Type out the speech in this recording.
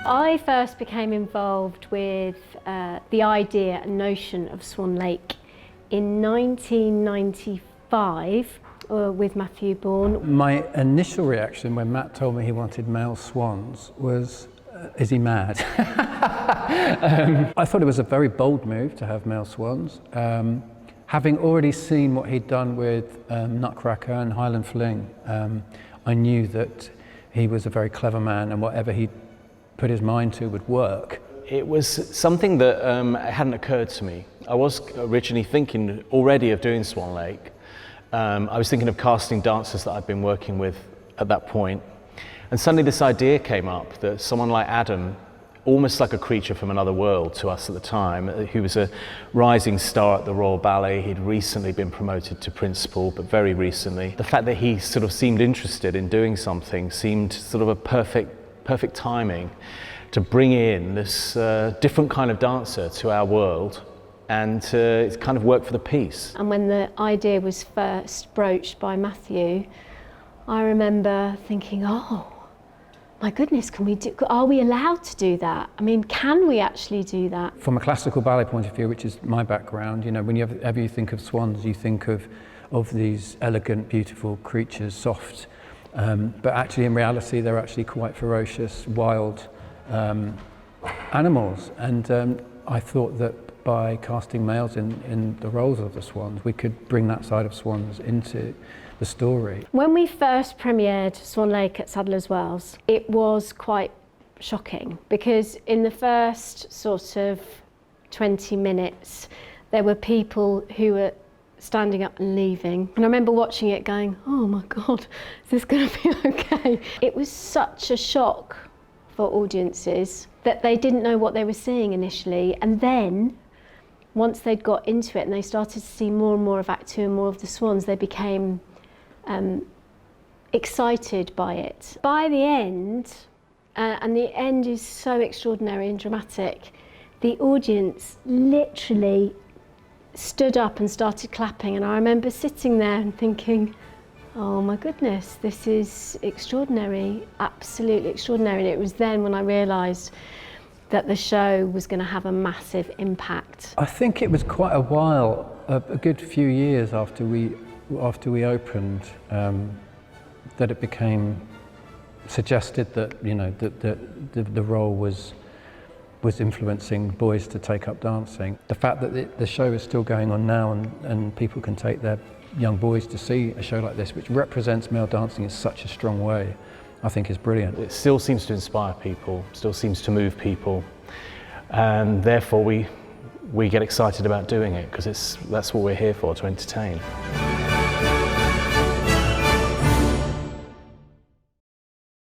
I first became involved with the idea and notion of Swan Lake in 1995 with Matthew Bourne. My initial reaction when Matt told me he wanted male swans was, is he mad? I thought it was a very bold move to have male swans. Having already seen what he'd done with Nutcracker and Highland Fling, I knew that he was a very clever man and whatever he put his mind to would work. It was something that hadn't occurred to me. I was originally thinking already of doing Swan Lake. I was thinking of casting dancers that I'd been working with at that point. And suddenly this idea came up that someone like Adam, almost like a creature from another world to us at the time, who was a rising star at the Royal Ballet. He'd recently been promoted to principal, but very recently. The fact that he sort of seemed interested in doing something seemed sort of a perfect timing to bring in this different kind of dancer to our world and to kind of work for the piece. And when the idea was first broached by Matthew, I remember thinking, oh, my goodness, are we allowed to do that? I mean, can we actually do that? From a classical ballet point of view, which is my background, you know, whenever you think of swans, you think of these elegant, beautiful creatures, soft, but actually in reality, they're actually quite ferocious, wild animals. And I thought that by casting males in the roles of the swans, we could bring that side of swans into the story. When we first premiered Swan Lake at Sadler's Wells, it was quite shocking because in the first sort of 20 minutes, there were people who were standing up and leaving. And I remember watching it going, oh my God, is this going to be okay? It was such a shock for audiences that they didn't know what they were seeing initially. And then once they'd got into it and they started to see more and more of Act Two and more of the swans, they became excited by it. By the end, and the end is so extraordinary and dramatic, the audience literally stood up and started clapping, and I remember sitting there and thinking, oh my goodness, this is extraordinary, absolutely extraordinary. And it was then when I realised that the show was going to have a massive impact. I think it was quite a while, a good few years after we opened, that it became suggested that, you know, that the role was influencing boys to take up dancing. The fact that the show is still going on now and people can take their young boys to see a show like this, which represents male dancing in such a strong way, I think is brilliant. It still seems to inspire people, still seems to move people, and therefore we get excited about doing it because that's what we're here for, to entertain.